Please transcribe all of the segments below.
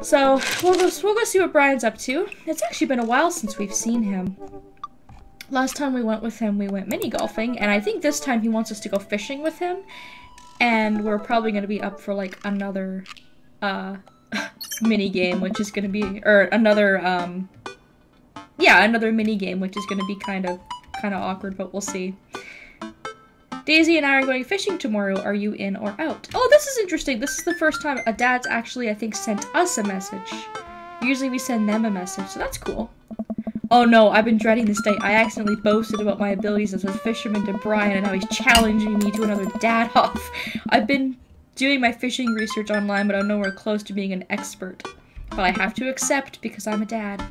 So, we'll go see what Brian's up to. It's actually been a while since we've seen him. Last time we went with him, we went mini golfing, and I think this time he wants us to go fishing with him. And we're probably going to be up for, like, another, mini game, which is going to be, or another, yeah, another mini game, which is going to be kind of awkward, but we'll see. Daisy and I are going fishing tomorrow. Are you in or out? Oh, this is interesting. This is the first time a dad's actually, I think, sent us a message. Usually we send them a message, so that's cool. Oh no, I've been dreading this day. I accidentally boasted about my abilities as a fisherman to Brian, and now he's challenging me to another dad-off. I've been doing my fishing research online, but I'm nowhere close to being an expert. But I have to accept because I'm a dad.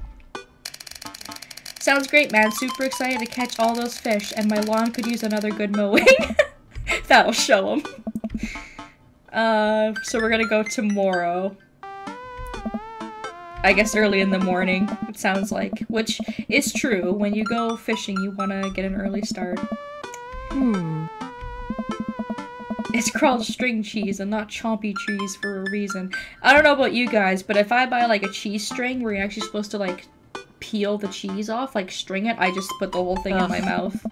Sounds great, man. Super excited to catch all those fish, and my lawn could use another good mowing. That'll show him. So we're gonna go tomorrow. I guess early in the morning, it sounds like. Which is true. When you go fishing, you want to get an early start. It's called string cheese and not chompy cheese for a reason. I don't know about you guys, but if I buy like a cheese string where you're actually supposed to like peel the cheese off, like string it, I just put the whole thing in my mouth.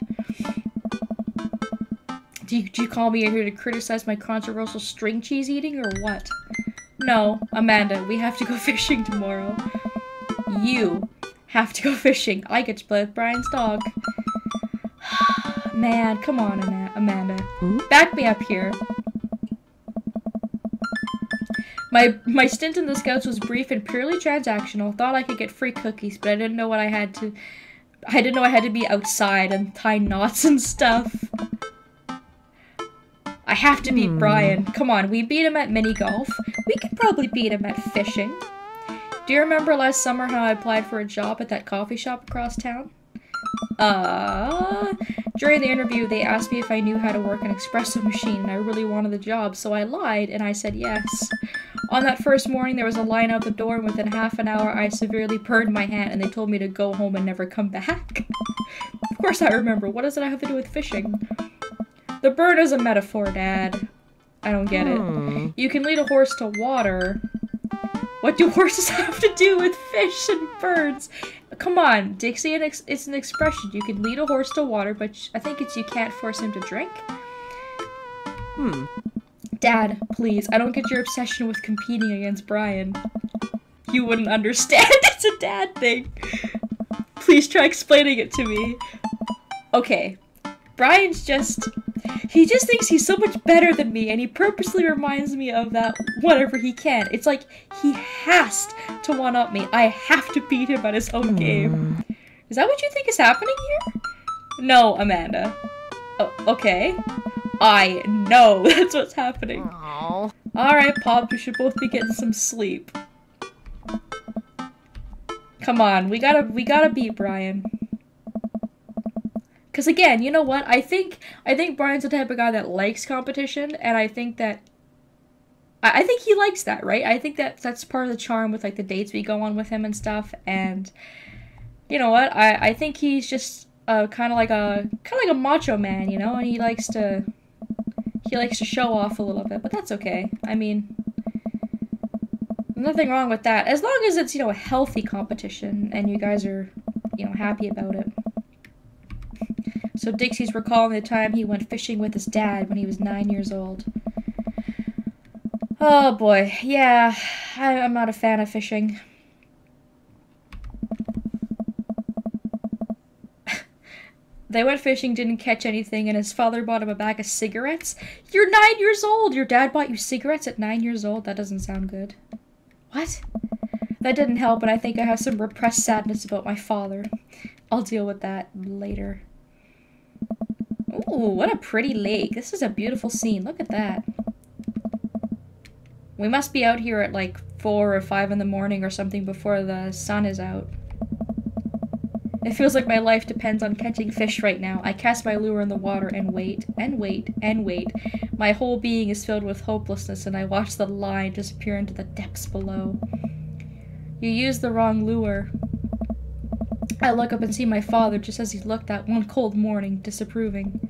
Do you call me here to criticize my controversial string cheese eating or what? No, Amanda, we have to go fishing tomorrow. You have to go fishing. I get to play with Brian's dog. Man, come on, Amanda. Back me up here. My stint in the Scouts was brief and purely transactional. Thought I could get free cookies, but I didn't know what I had to... I didn't know I had to be outside and tie knots and stuff. I have to beat Brian. Come on, we beat him at mini golf. We could probably beat him at fishing. Do you remember last summer how I applied for a job at that coffee shop across town? During the interview, they asked me if I knew how to work an espresso machine, and I really wanted the job, so I lied, and I said yes. On that first morning, there was a line out the door, and within half an hour, I severely burned my hand, and they told me to go home and never come back. Of course I remember. What does it have to do with fishing? The bird is a metaphor, Dad. I don't get it. You can lead a horse to water. What do horses have to do with fish and birds? Come on, Dixie, it's an expression. You can lead a horse to water, but I think it's you can't force him to drink. Dad, please, I don't get your obsession with competing against Brian. You wouldn't understand. It's a dad thing. Please try explaining it to me. Okay, Brian's he just thinks he's so much better than me, and he purposely reminds me of that whenever he can. It's like he has to one-up me. I have to beat him at his own game. Is that what you think is happening here? No, Amanda. Oh, okay. I know that's what's happening. Alright, Pop, we should both be getting some sleep. Come on, we gotta beat Brian. Because again, you know what? I think Brian's the type of guy that likes competition, and I think that I think he likes that, right? I think that's part of the charm with like the dates we go on with him and stuff. And you know what? I think he's just kind of like a macho man, you know, and he likes to show off a little bit, but that's okay. I mean, nothing wrong with that as long as it's, you know, a healthy competition and you guys are, you know, happy about it. So Dixie's recalling the time he went fishing with his dad when he was 9 years old. Oh boy, yeah, I'm not a fan of fishing. They went fishing, didn't catch anything, and his father bought him a bag of cigarettes. You're 9 years old! Your dad bought you cigarettes at 9 years old? That doesn't sound good. What? That didn't help, and I think I have some repressed sadness about my father. I'll deal with that later. Ooh, what a pretty lake. This is a beautiful scene. Look at that. We must be out here at like 4 or 5 in the morning or something before the sun is out. It feels like my life depends on catching fish right now. I cast my lure in the water and wait, and wait, and wait. My whole being is filled with hopelessness, and I watch the line disappear into the depths below. You used the wrong lure. I look up and see my father just as he looked that one cold morning, disapproving.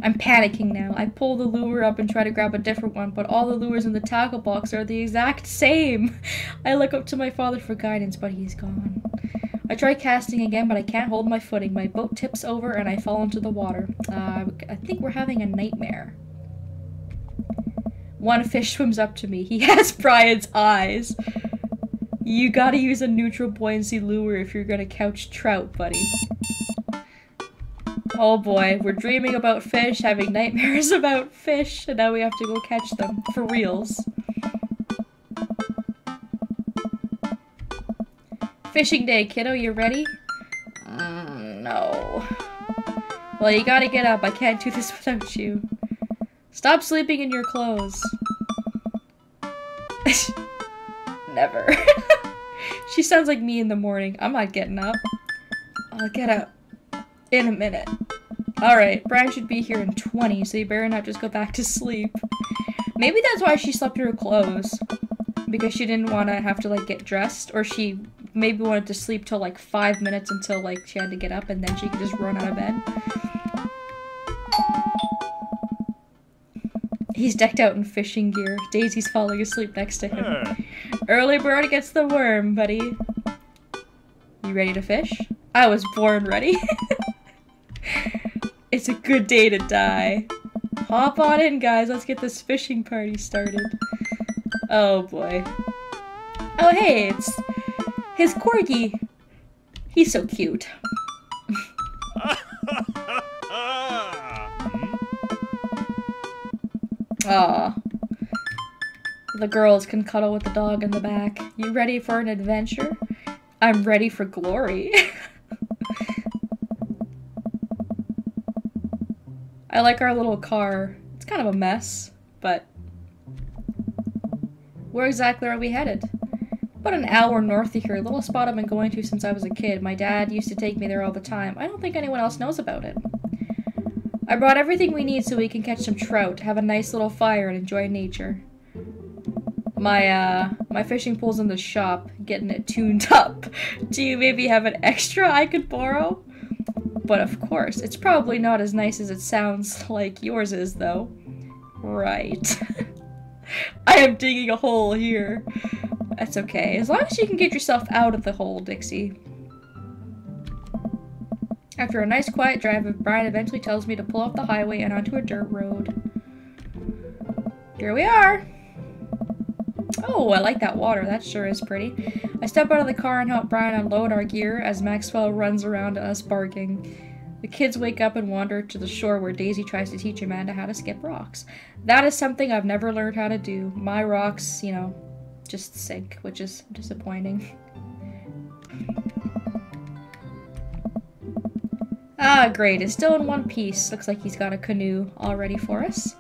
I'm panicking now. I pull the lure up and try to grab a different one, but all the lures in the tackle box are the exact same. I look up to my father for guidance, but he's gone. I try casting again, but I can't hold my footing. My boat tips over and I fall into the water. I think we're having a nightmare. One fish swims up to me. He has Brian's eyes. You gotta use a neutral buoyancy lure if you're gonna catch trout, buddy. Oh boy, we're dreaming about fish, having nightmares about fish, and now we have to go catch them. For reals. Fishing day, kiddo, you ready? No. Well, you gotta get up. I can't do this without you. Stop sleeping in your clothes. Never. She sounds like me in the morning. I'm not getting up. I'll get up in a minute. Alright, Brian should be here in 20, so you better not just go back to sleep. Maybe that's why she slept in her clothes. Because she didn't want to have to, like, get dressed. Or she maybe wanted to sleep till, like, 5 minutes until, like, she had to get up and then she could just run out of bed. He's decked out in fishing gear. Daisy's falling asleep next to him. Early bird gets the worm, buddy. You ready to fish? I was born ready. It's a good day to die. Hop on in, guys. Let's get this fishing party started. Oh, boy. Oh, hey, it's his corgi. He's so cute. Aw. The girls can cuddle with the dog in the back. You ready for an adventure? I'm ready for glory. I like our little car. It's kind of a mess, but... Where exactly are we headed? About an hour north of here, a little spot I've been going to since I was a kid. My dad used to take me there all the time. I don't think anyone else knows about it. I brought everything we need so we can catch some trout, have a nice little fire, and enjoy nature. My fishing pool's in the shop, getting it tuned up. Do you maybe have an extra I could borrow? But of course, it's probably not as nice as it sounds like yours is, though. Right. I am digging a hole here. That's okay, as long as you can get yourself out of the hole, Dixie. After a nice quiet drive, Brian eventually tells me to pull off the highway and onto a dirt road. Here we are! Oh, I like that water. That sure is pretty. I step out of the car and help Brian unload our gear as Maxwell runs around us barking. The kids wake up and wander to the shore where Daisy tries to teach Amanda how to skip rocks. That is something I've never learned how to do. My rocks, you know, just sink, which is disappointing. Ah, great. It's still in one piece. Looks like he's got a canoe all ready for us.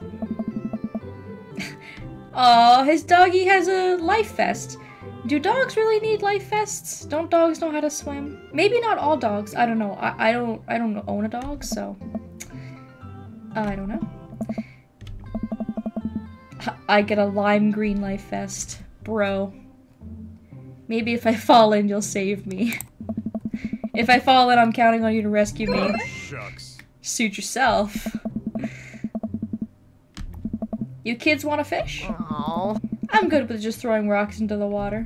Aw, his doggy has a life vest. Do dogs really need life vests? Don't dogs know how to swim? Maybe not all dogs. I don't know. I don't own a dog, so I don't know. I get a lime green life vest. Bro. Maybe if I fall in, you'll save me. If I fall in, I'm counting on you to rescue me. Oh, shucks. Suit yourself. You kids want to fish? Aww. I'm good with just throwing rocks into the water.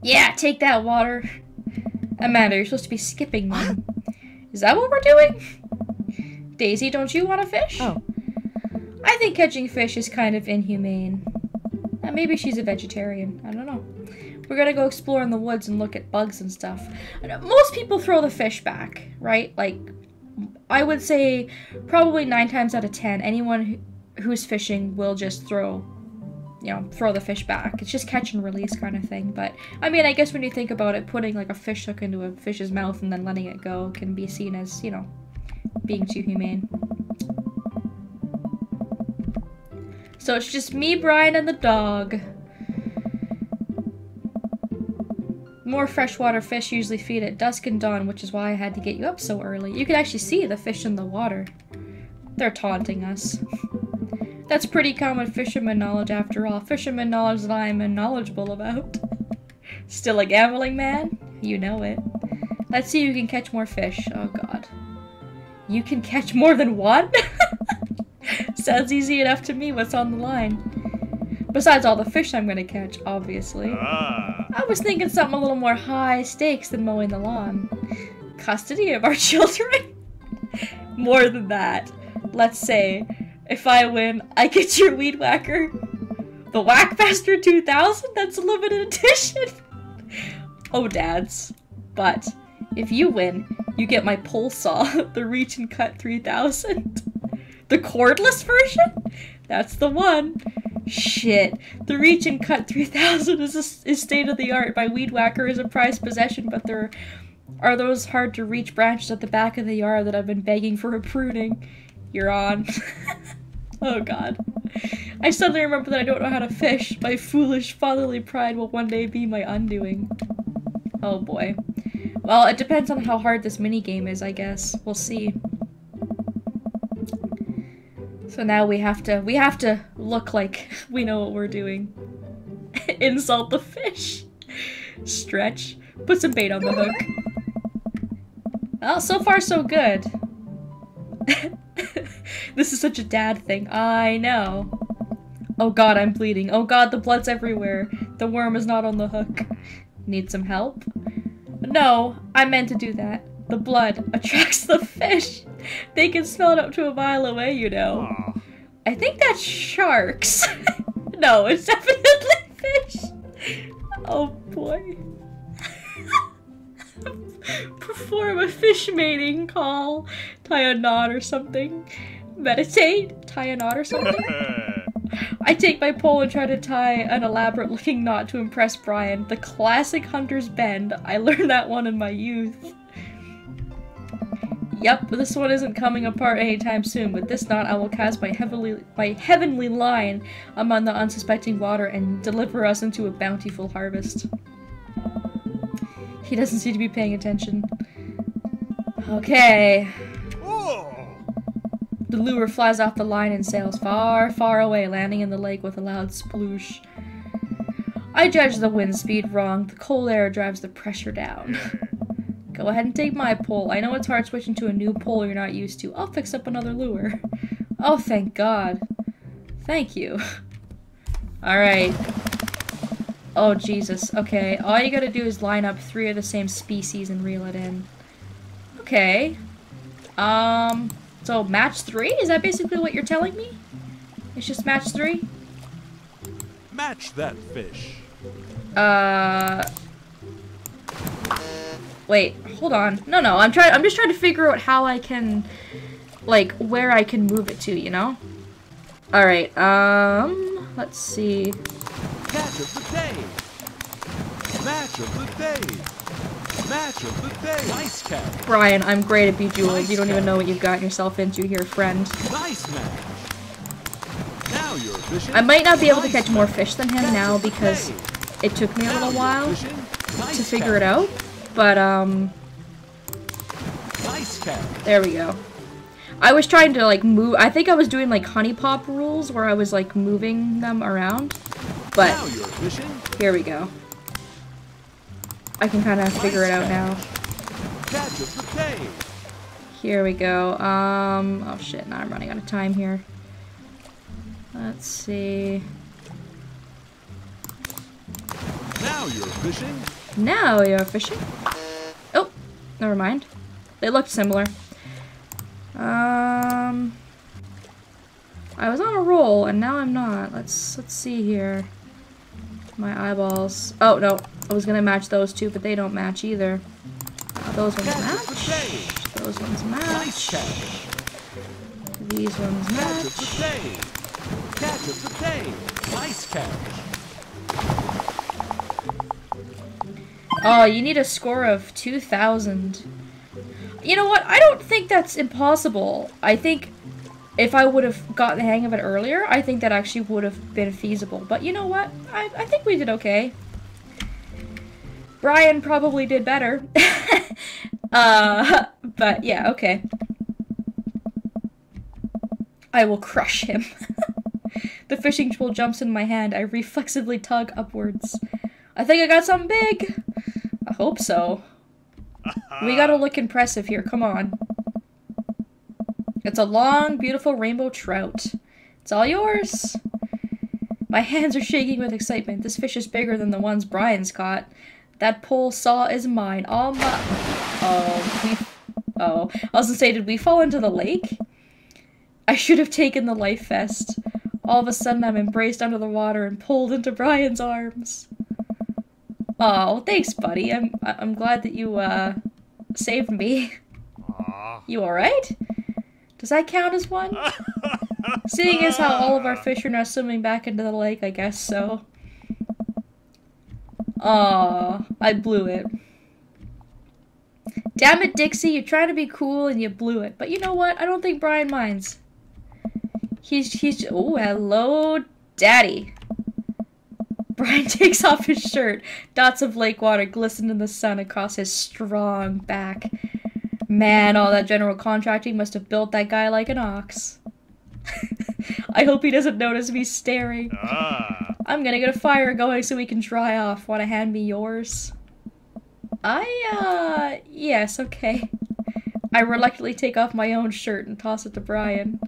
Yeah, take that, water. Amanda, you're supposed to be skipping them. Is that what we're doing? Daisy, don't you want to fish? Oh. I think catching fish is kind of inhumane. Maybe she's a vegetarian. I don't know. We're gonna go explore in the woods and look at bugs and stuff. Most people throw the fish back, right? Like, I would say probably 9 times out of 10, anyone who's fishing will just throw the fish back. It's just catch and release kind of thing. But, I mean, I guess when you think about it, putting like a fish hook into a fish's mouth and then letting it go can be seen as, you know, being too humane. So it's just me, Brian, and the dog. More freshwater fish usually feed at dusk and dawn, which is why I had to get you up so early. You can actually see the fish in the water. They're taunting us. That's pretty common fisherman knowledge after all. Fisherman knowledge that I am knowledgeable about. Still a gambling man? You know it. Let's see who can catch more fish. Oh god. You can catch more than one? Sounds easy enough to me. What's on the line? Besides all the fish I'm gonna catch, obviously. I was thinking something a little more high stakes than mowing the lawn. Custody of our children? More than that. Let's say, if I win, I get your weed whacker. The Whackmaster 2000? That's a limited edition. Oh, dads. But, if you win, you get my pole saw, the Reach and Cut 3000. The cordless version? That's the one. Shit. The Reach and Cut 3000 is state of the art. My weed whacker is a prized possession, but there are those hard to reach branches at the back of the yard that I've been begging for a pruning. You're on. Oh god. I suddenly remember that I don't know how to fish. My foolish fatherly pride will one day be my undoing. Oh boy. Well, it depends on how hard this minigame is, I guess. We'll see. So now we have to look like we know what we're doing. Insult the fish. Stretch. Put some bait on the hook. Well, so far so good. This is such a dad thing. I know. Oh god, I'm bleeding. Oh god, the blood's everywhere. The worm is not on the hook. Need some help? No, I meant to do that. The blood attracts the fish. They can smell it up to a mile away, you know. Aww. I think that's sharks. No, it's definitely fish. Oh boy. Perform a fish mating call. Tie a knot or something. Meditate. Tie a knot or something. I take my pole and try to tie an elaborate looking knot to impress Brian. The classic hunter's bend. I learned that one in my youth. Yep, this one isn't coming apart anytime soon. With this knot, I will cast my heavenly line among the unsuspecting water and deliver us into a bountiful harvest. He doesn't seem to be paying attention. Okay. Oh. The lure flies off the line and sails far, far away, landing in the lake with a loud sploosh. I judge the wind speed wrong. The cold air drives the pressure down. Go ahead and take my pole. I know it's hard switching to a new pole you're not used to. I'll fix up another lure. Oh, thank God. Thank you. Alright. Oh, Jesus. Okay, all you gotta do is line up 3 of the same species and reel it in. Okay. So match 3? Is that basically what you're telling me? It's just match 3? Match that fish. Wait, hold on. No, I'm just trying to figure out how I can, like, where I can move it to, you know? Alright, let's see. Catch of the day. Match of the day. Match of the day. Nice catch. Brian, I'm great at Bejeweled. Nice, you don't even know what you've gotten yourself into here, friend. Nice match. Now you're fishing. I might not be able to catch more fish than him now because it took me a little while to figure it out. But, nice catch. There we go. I was trying to, like, move. I think I was doing, like, honey pop rules where I was, like, moving them around. But, now you're fishing. Here we go. I can kind of figure it out now. Catch of the day. Here we go. Oh shit, now I'm running out of time here. Let's see. Now you're fishing. Now you're fishing. Oh, never mind. They looked similar. I was on a roll and now I'm not. Let's see here. My eyeballs. Oh no, I was gonna match those two, but they don't match either. Those ones match. Those ones match. These ones match. Catch of the day. Nice catch. Oh, you need a score of 2,000. You know what? I don't think that's impossible. I think if I would have gotten the hang of it earlier, I think that actually would have been feasible. But you know what? I think we did okay. Brian probably did better. But yeah, okay. I will crush him. The fishing pole jumps in my hand. I reflexively tug upwards. I think I got something big. I hope so. We gotta look impressive here. Come on. It's a long, beautiful rainbow trout. It's all yours. My hands are shaking with excitement. This fish is bigger than the ones Brian's caught. That pole saw is mine. All my... Oh, I was gonna say, did we fall into the lake? I should have taken the life vest. All of a sudden, I'm embraced under the water and pulled into Brian's arms. Oh, thanks, buddy. I'm glad that you, saved me. You alright? Does that count as one? Seeing as how all of our fish are now swimming back into the lake, I guess so. Aw, I blew it. Damn it, Dixie, you're trying to be cool and you blew it. But you know what? I don't think Brian minds. He's oh, hello, Daddy. Brian takes off his shirt. Dots of lake water glisten in the sun across his strong back. Man, all that general contracting must have built that guy like an ox. I hope he doesn't notice me staring. I'm gonna get a fire going so we can dry off. Wanna hand me yours? Yes, okay. I reluctantly take off my own shirt and toss it to Brian.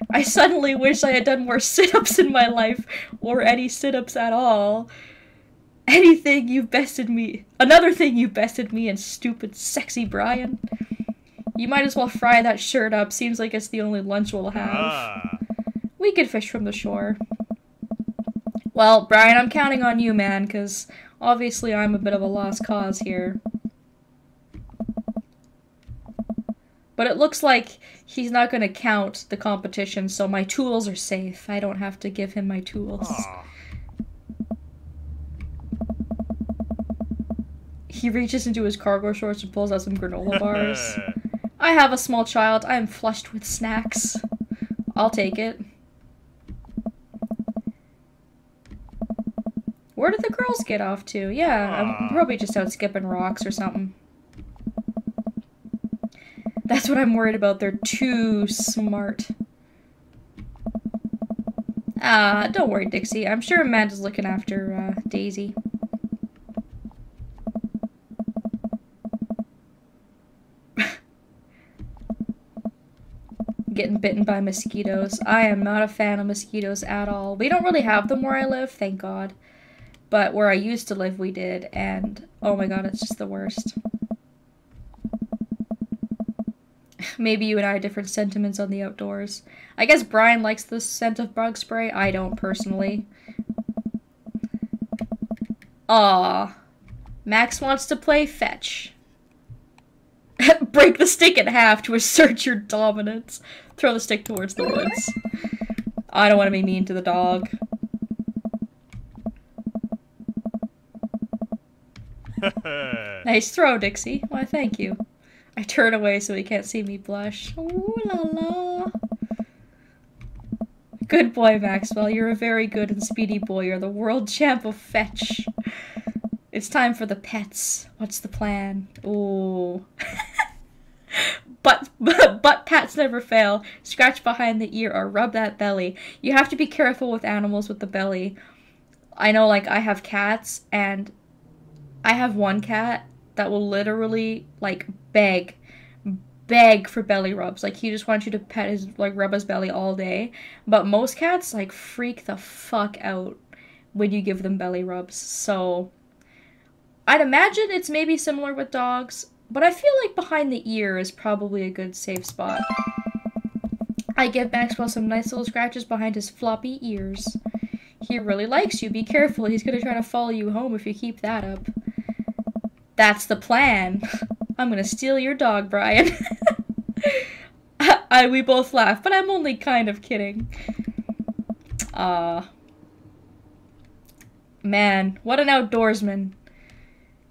I suddenly wish I had done more sit-ups in my life, or any sit-ups at all. Another thing you bested me in, stupid, sexy Brian. You might as well fry that shirt up, seems like it's the only lunch we'll have. We could fish from the shore. Well, Brian, I'm counting on you, man, because obviously I'm a bit of a lost cause here. But it looks like he's not going to count the competition, so my tools are safe. I don't have to give him my tools. He reaches into his cargo shorts and pulls out some granola bars. I have a small child. I am flushed with snacks. I'll take it. Where did the girls get off to? Yeah, I'm probably just out skipping rocks or something. That's what I'm worried about. They're too smart. Don't worry, Dixie. I'm sure Amanda's looking after, Daisy. Getting bitten by mosquitoes. I am not a fan of mosquitoes at all. We don't really have them where I live, thank God. But where I used to live, we did, and oh my god, it's just the worst. Maybe you and I have different sentiments on the outdoors. I guess Brian likes the scent of bug spray. I don't, personally. Aw. Max wants to play fetch. Break the stick in half to assert your dominance. Throw the stick towards the woods. I don't want to be mean to the dog. Nice throw, Dixie. Why, thank you. I turn away so he can't see me blush. Ooh la la. Good boy, Maxwell. You're a very good and speedy boy. You're the world champ of fetch. It's time for the pets. What's the plan? Ooh. But pats never fail. Scratch behind the ear or rub that belly. You have to be careful with animals with the belly. I know, like, I have cats, and I have one cat that will literally, like, beg for belly rubs. Like, he just wants you to pet his, like, rub his belly all day. But most cats, like, freak the fuck out when you give them belly rubs. So, I'd imagine it's maybe similar with dogs, but I feel like behind the ear is probably a good safe spot. I give Maxwell some nice little scratches behind his floppy ears. He really likes you. Be careful. He's gonna try to follow you home if you keep that up. That's the plan. I'm gonna steal your dog, Brian. We both laugh, but I'm only kind of kidding. Man, what an outdoorsman.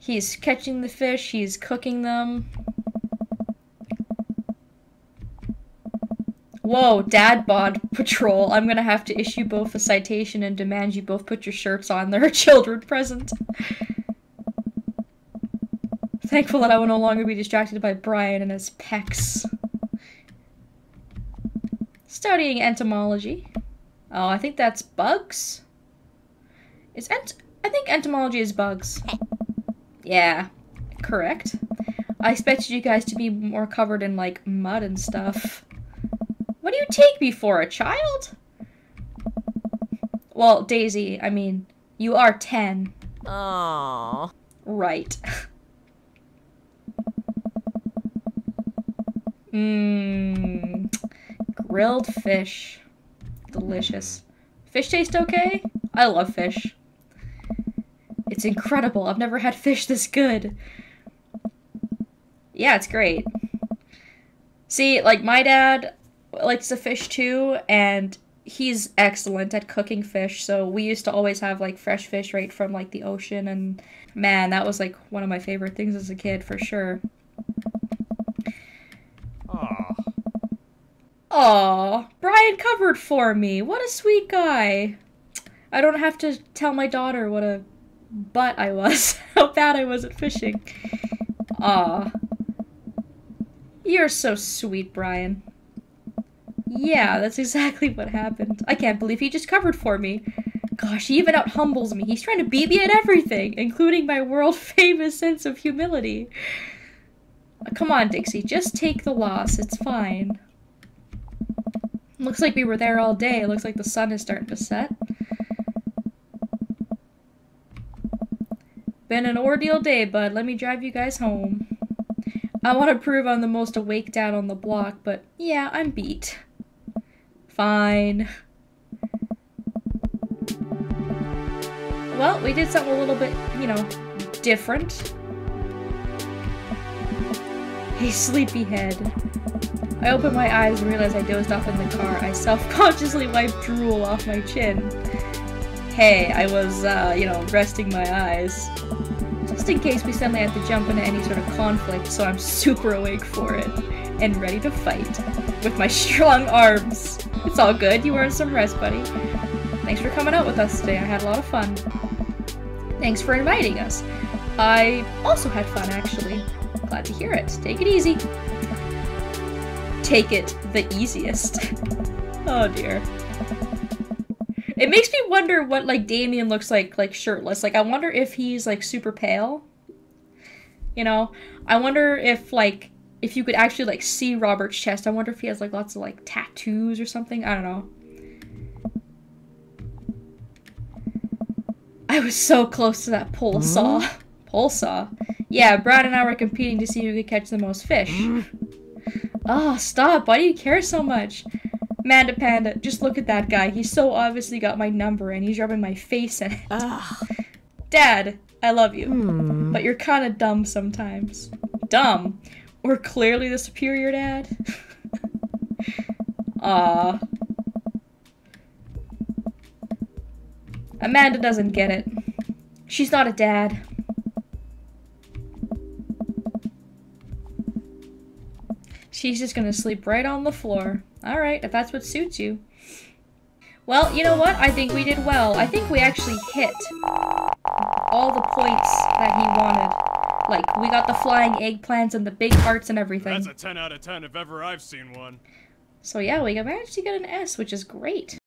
He's catching the fish, he's cooking them. Whoa, Dad Bod Patrol. I'm gonna have to issue both a citation and demand you both put your shirts on. They're a children present. Thankful that I will no longer be distracted by Brian and his pecs. Studying entomology. Oh, I think that's bugs? I think entomology is bugs. Yeah, correct. I expected you guys to be more covered in, like, mud and stuff. take me for a child? Well, Daisy, I mean, you are 10. Aww. Right. Mmm. Grilled fish. Delicious. Fish taste okay? I love fish. It's incredible. I've never had fish this good. Yeah, it's great. See, like, my dad likes to fish too, and he's excellent at cooking fish, so we used to always have, like, fresh fish right from, like, the ocean, and man, that was, like, one of my favorite things as a kid, for sure. Aw. Aw, Brian covered for me. What a sweet guy. I don't have to tell my daughter what a butt I was, how bad I was at fishing. Aw. You're so sweet, Brian. Yeah, that's exactly what happened. I can't believe he just covered for me. Gosh, he even out-humbles me. He's trying to beat me at everything, including my world-famous sense of humility. Come on, Dixie, just take the loss. It's fine. Looks like we were there all day. It looks like the sun is starting to set. Been an ordeal day, bud. Let me drive you guys home. I want to prove I'm the most awake dad on the block, but yeah, I'm beat. Fine. Well, we did something a little bit, you know, different. Hey, sleepyhead. I opened my eyes and realized I dozed off in the car. I self-consciously wiped drool off my chin. Hey, I was, you know, resting my eyes. Just in case we suddenly have to jump into any sort of conflict, so I'm super awake for it. And ready to fight. With my strong arms. It's all good, you earned some rest, buddy. Thanks for coming out with us today, I had a lot of fun. Thanks for inviting us. I also had fun, actually. Glad to hear it. Take it easy. Take it the easiest. Oh dear. It makes me wonder what, like, Damien looks like shirtless. Like, I wonder if he's, like, super pale. You know? I wonder if, like, if you could actually, like, see Robert's chest. I wonder if he has, like, lots of, like, tattoos or something. I don't know. I was so close to that pole saw. Pole saw? Yeah, Brad and I were competing to see who could catch the most fish. Oh, stop. Why do you care so much? Manda Panda, just look at that guy. He's so obviously got my number and he's rubbing my face in it. Dad, I love you. But you're kind of dumb sometimes. Dumb? We're clearly the superior dad? Aw. Amanda doesn't get it. She's not a dad. She's just gonna sleep right on the floor. Alright, if that's what suits you. Well, you know what? I think we did well. I think we actually hit all the points that he wanted. Like, we got the flying eggplants and the big hearts and everything. That's a 10 out of 10 if ever I've seen one. So yeah, we managed to get an S, which is great.